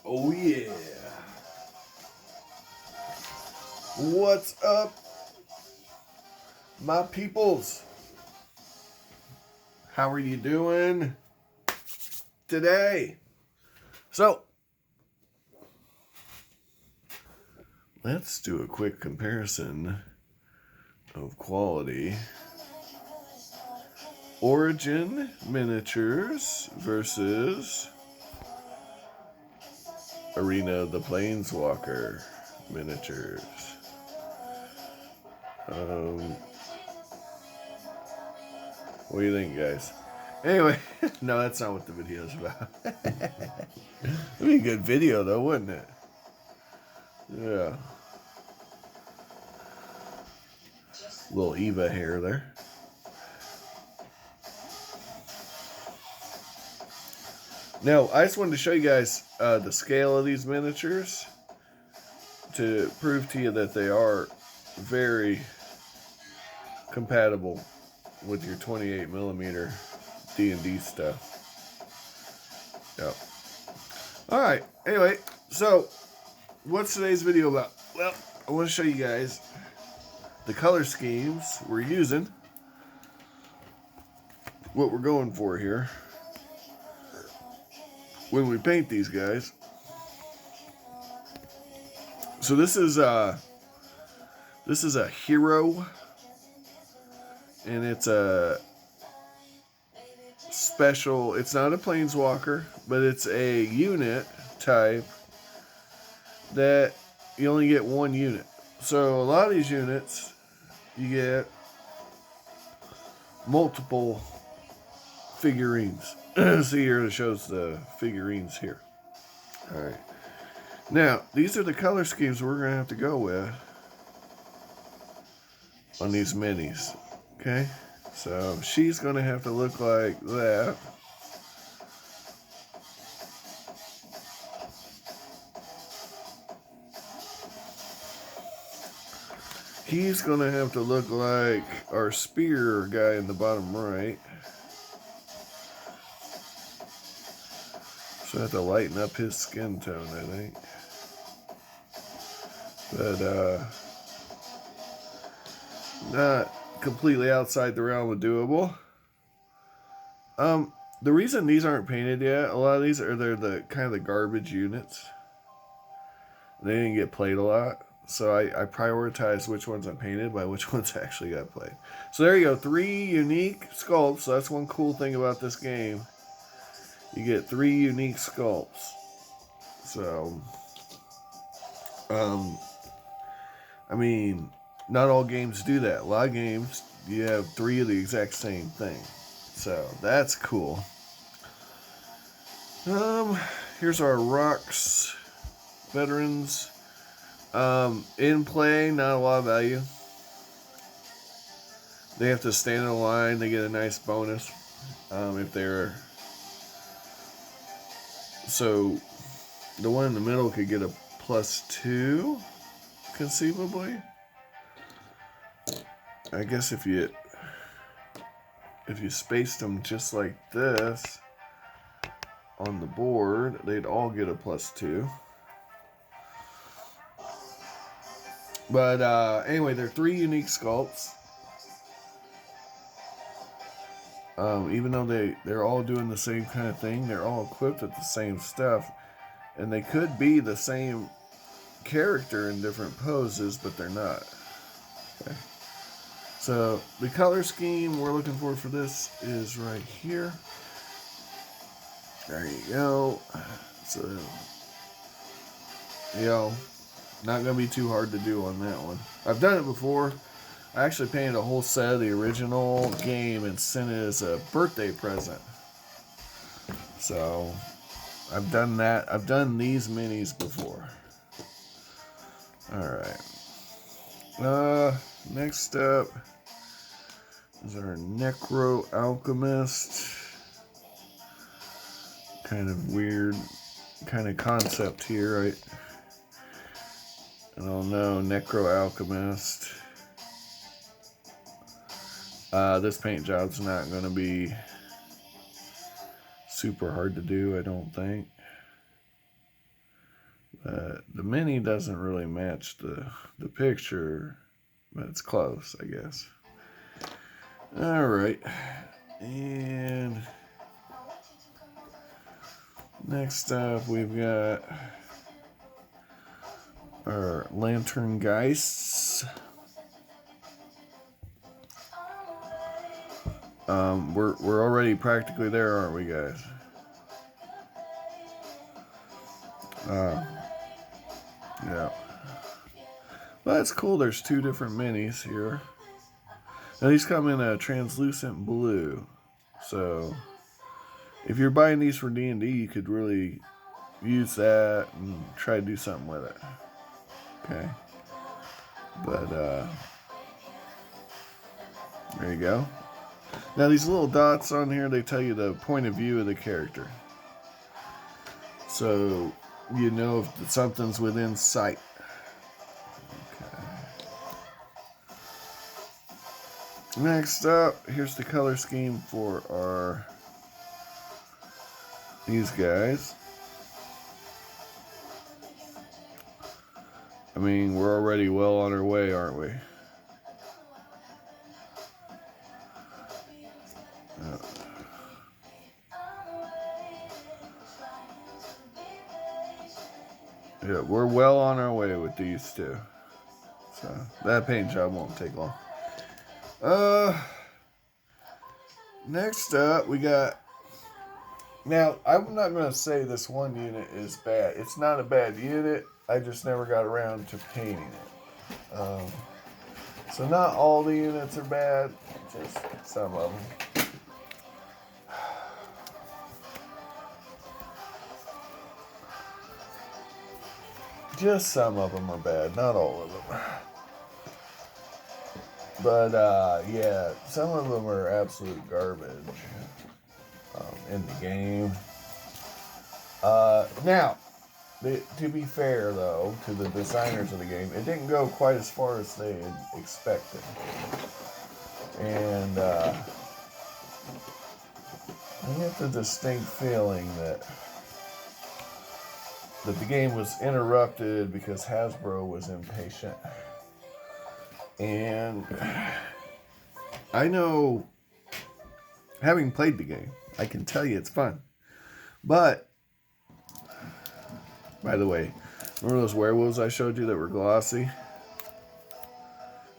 Oh yeah. What's up, my peoples? How are you doing today? So, let's do a quick comparison of quality. Origin miniatures versus Arena of the Planeswalker miniatures. What do you think, guys? Anyway, no, that's not what the video's about. It'd be a good video, though, wouldn't it? Yeah. Little Eva hair there. Now, I just wanted to show you guys the scale of these miniatures to prove to you that they are very compatible with your 28 millimeter D&D stuff. Yep. Alright, anyway, so what's today's video about? Well, I want to show you guys the color schemes we're using, what we're going for here when we paint these guys. So this is a hero, and it's a special. It's not a planeswalker, but it's a unit type that you only get one unit. So a lot of these units, you get multiple figurines. See here, it shows the figurines here. All right. Now, these are the color schemes we're going to have to go with on these minis. Okay? So, she's going to have to look like that. He's going to have to look like our spear guy in the bottom right. So I have to lighten up his skin tone, I think. But, not completely outside the realm of doable. The reason these aren't painted yet, a lot of these they're the kind of the garbage units. They didn't get played a lot. So I prioritize which ones I painted by which ones actually got played. So there you go, 3 unique sculpts. So that's one cool thing about this game. You get 3 unique sculpts. So, I mean, not all games do that. A lot of games, you have 3 of the exact same thing. So, that's cool. Here's our Rocks veterans. In play, not a lot of value. They have to stand in a line. They get a nice bonus if they're... So, the one in the middle could get a +2, conceivably. I guess if you spaced them just like this on the board, they'd all get a +2. But anyway, they're 3 unique sculpts. Even though they're all doing the same kind of thing, they're all equipped with the same stuff. And they could be the same character in different poses, but they're not. Okay. So the color scheme we're looking for this is right here. There you go. So, not going to be too hard to do on that one. I've done it before. I actually painted a whole set of the original game and sent it as a birthday present. So, I've done that. I've done these minis before. Alright. Next up is our Necro Alchemist. Kind of weird kind of concept here, right? I don't know, Necro Alchemist. This paint job's not going to be super hard to do, I don't think. The mini doesn't really match the picture, but it's close, I guess. All right. And next up, we've got our Lantern Geists. We're already practically there, aren't we, guys? Yeah. Well, that's cool. There's two different minis here. Now these come in a translucent blue, so if you're buying these for D&D, you could really use that and try to do something with it. Okay. But there you go. Now these little dots on here, they tell you the point of view of the character, so you know if something's within sight. Next up, here's the color scheme for these guys. I mean, we're already well on our way, aren't we? Yeah, we're well on our way with these two. So that paint job won't take long. Next up, we got... Now, I'm not going to say this one unit is bad. It's not a bad unit. I just never got around to painting it. So not all the units are bad. Just some of them. Just some of them are bad. Not all of them. But, yeah, some of them are absolute garbage in the game. Now, to be fair, though, to the designers of the game, it didn't go quite as far as they had expected. And I get the distinct feeling that the game was interrupted because Hasbro was impatient. And I know, having played the game, I can tell you it's fun. But, by the way, remember those werewolves I showed you that were glossy?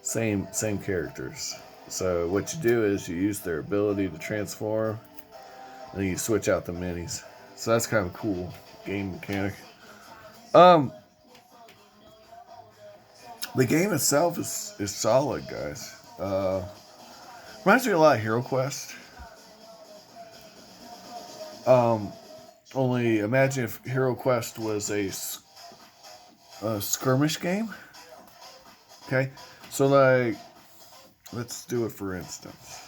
Same characters. So what you do is you use their ability to transform, and then you switch out the minis. So that's kind of a cool game mechanic. The game itself is solid, guys. Reminds me a lot of Hero Quest. Only imagine if Hero Quest was a skirmish game. Okay, so like, let's do it for instance.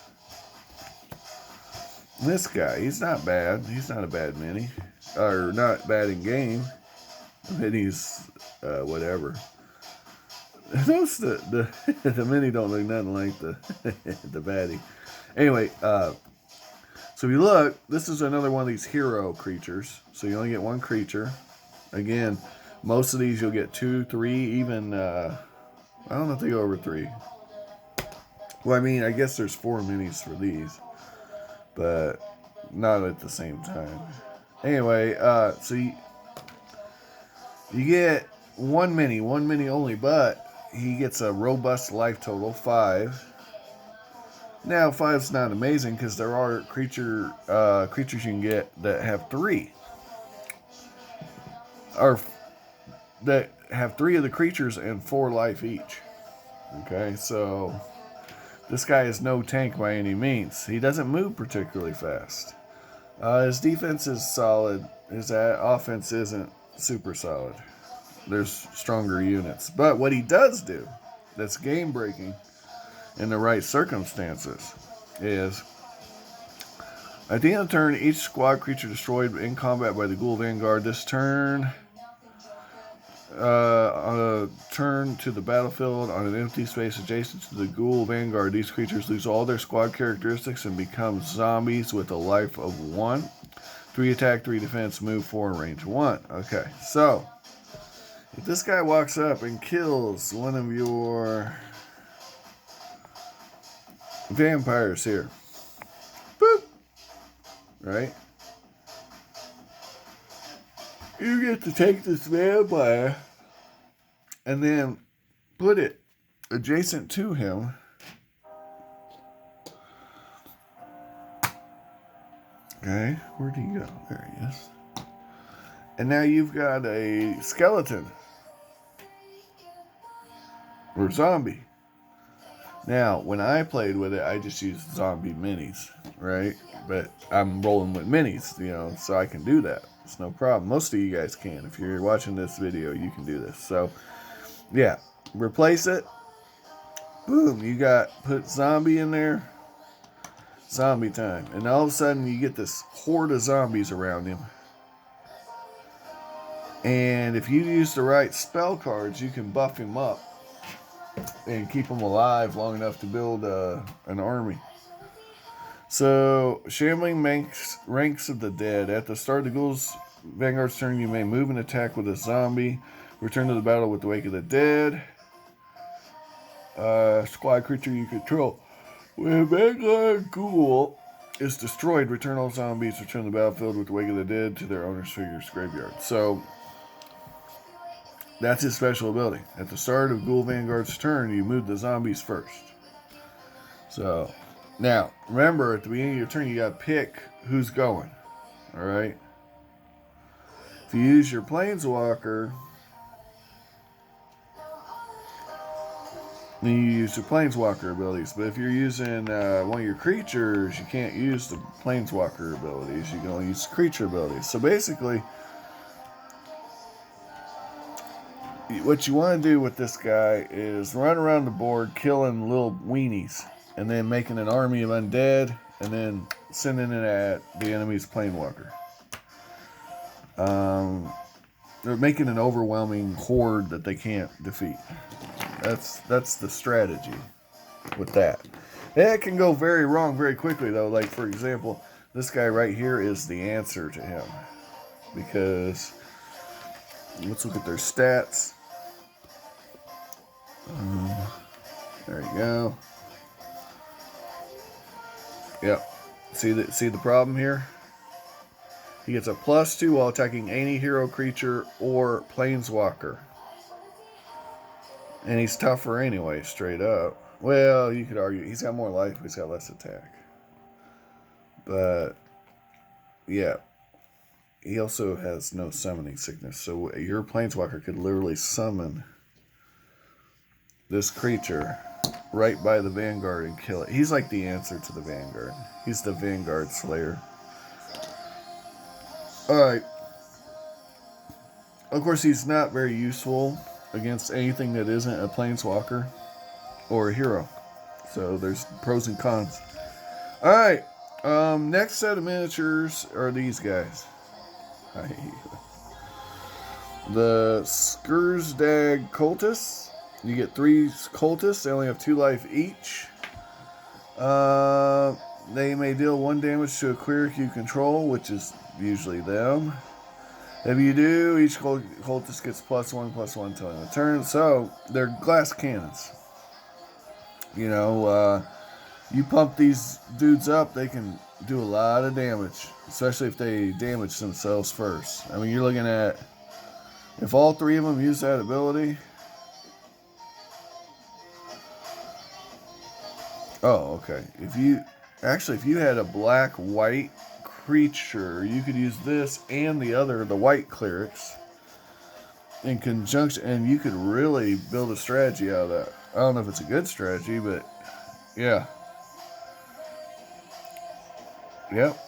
This guy, he's not bad. He's not a bad mini, or not bad in game. Minis, whatever. Notice the mini don't look nothing like the the baddie. Anyway, so if you look, this is another one of these hero creatures. So you only get one creature. Again, most of these you'll get 2, 3, even I don't know if they go over 3. Well, I mean, I guess there's 4 minis for these, but not at the same time. Anyway, so you get one mini only, but he gets a robust life total, 5. Now, 5's not amazing because there are creatures you can get that have 3. Or that have 3 of the creatures and 4 life each. Okay, so this guy is no tank by any means. He doesn't move particularly fast. His defense is solid. His offense isn't super solid. There's stronger units. But what he does do, that's game breaking in the right circumstances, is at the end of the turn, each squad creature destroyed in combat by the Ghoul Vanguard this turn, on a turn to the battlefield on an empty space adjacent to the Ghoul Vanguard, these creatures lose all their squad characteristics and become zombies with a life of 1. 3 attack, 3 defense, move 4, range 1. Okay, so If this guy walks up and kills one of your vampires here, boop, right? You get to take this vampire and then put it adjacent to him. Okay, where'd he go? There he is. And now you've got a skeleton. Or zombie. Now, when I played with it, I just used zombie minis, right? But I'm rolling with minis, you know, so I can do that. It's no problem. Most of you guys can. If you're watching this video, you can do this. So, yeah. Replace it. Boom. You put zombie in there. Zombie time. And all of a sudden, you get this horde of zombies around him. And if you use the right spell cards, you can buff him up and keep him alive long enough to build an army. So, shambling ranks of the dead. At the start of the Ghoul's Vanguard's turn, you may move and attack with a zombie. Return to the battle with the Wake of the Dead. Squad creature you control. When a Vanguard Ghoul is destroyed, return all zombies. Return to the battlefield with the Wake of the Dead to their owner's figure's graveyard. So, that's his special ability. At the start of Ghoul Vanguard's turn, you move the zombies first. So, now, remember, at the beginning of your turn, you got to pick who's going. Alright? If you use your Planeswalker, then you use your Planeswalker abilities. But if you're using one of your creatures, you can't use the Planeswalker abilities. You can only use creature abilities. So basically, what you want to do with this guy is run around the board killing little weenies and then making an army of undead and then sending it at the enemy's Planewalker. They're making an overwhelming horde that they can't defeat. That's the strategy with that. It can go very wrong very quickly though. Like for example, this guy right here is the answer to him. Because let's look at their stats. There you go. Yep. See the problem here? He gets a +2 while attacking any hero creature or planeswalker. And he's tougher anyway, straight up. Well, you could argue he's got more life, but he's got less attack. But yeah. He also has no summoning sickness. So your planeswalker could literally summon this creature right by the Vanguard and kill it. He's like the answer to the Vanguard. He's the Vanguard Slayer. Alright. Of course, he's not very useful against anything that isn't a Planeswalker or a hero. So there's pros and cons. Alright. Next set of miniatures are these guys. The Skursdag Cultists. You get 3 Cultists. They only have 2 life each. They may deal 1 damage to a cleric you control, which is usually them. If you do, each cultist gets +1/+1 till end of turn. So, they're glass cannons. You know, you pump these dudes up, they can do a lot of damage. Especially if they damage themselves first. I mean, you're looking at, if all 3 of them use that ability. Oh, okay. If you had a black-white creature, you could use this and the white clerics in conjunction, and you could really build a strategy out of that. I don't know if it's a good strategy, but yeah. Yep.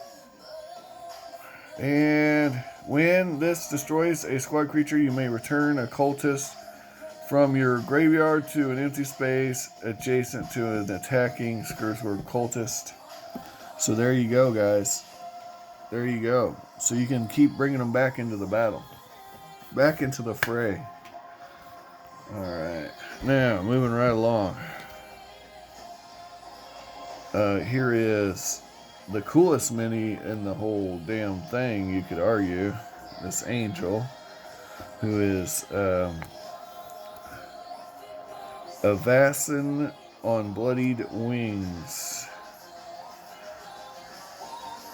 And when this destroys a squad creature, you may return a cultist from your graveyard to an empty space adjacent to an attacking Skursdag cultist. So there you go, guys. There you go. So you can keep bringing them back into the battle. Back into the fray. Alright. Now, moving right along. Here is the coolest mini in the whole damn thing, you could argue. This angel. who is Avacyn on Bloodied Wings.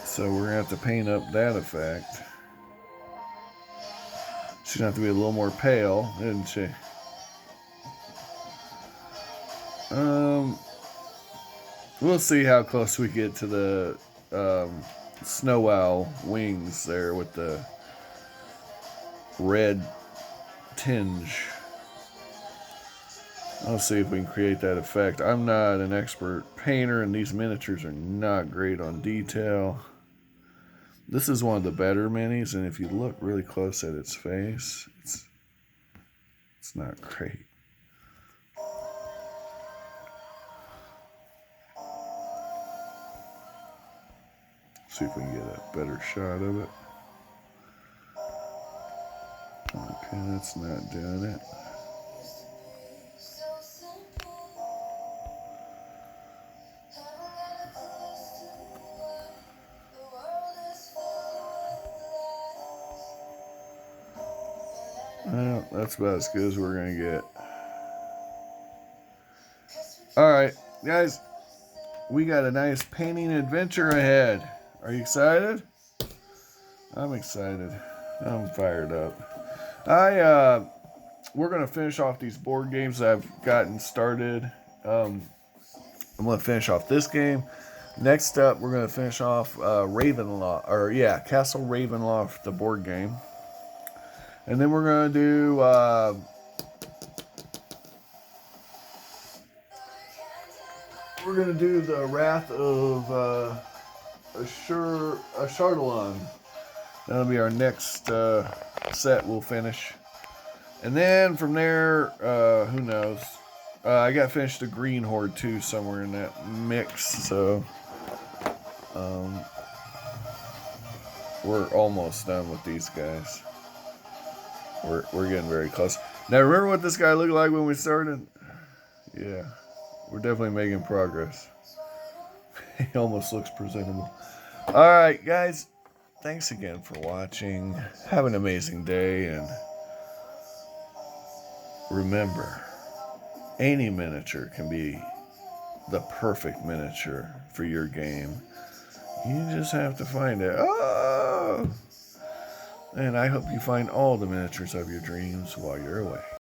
So we're going to have to paint up that effect. She's going to have to be a little more pale, isn't she? We'll see how close we get to the Snow Owl wings there with the red tinge. I'll see if we can create that effect. I'm not an expert painter, and these miniatures are not great on detail. This is one of the better minis, and if you look really close at its face, it's not great. See if we can get a better shot of it. Okay, that's not doing it. Well, that's about as good as we're going to get. Alright, guys. We got a nice painting adventure ahead. Are you excited? I'm excited. I'm fired up. We're going to finish off these board games that I've gotten started. I'm going to finish off this game. Next up, we're going to finish off Castle Ravenloft, the board game. And then we're going to do the Wrath of Ashardalon. That'll be our next set we'll finish. And then from there, who knows? I got finished the Green Horde too, somewhere in that mix. So we're almost done with these guys. We're getting very close. Now, remember what this guy looked like when we started? Yeah, we're definitely making progress. He almost looks presentable. All right, guys. Thanks again for watching. Have an amazing day, and remember, any miniature can be the perfect miniature for your game. You just have to find it. Oh! And I hope you find all the miniatures of your dreams while you're away.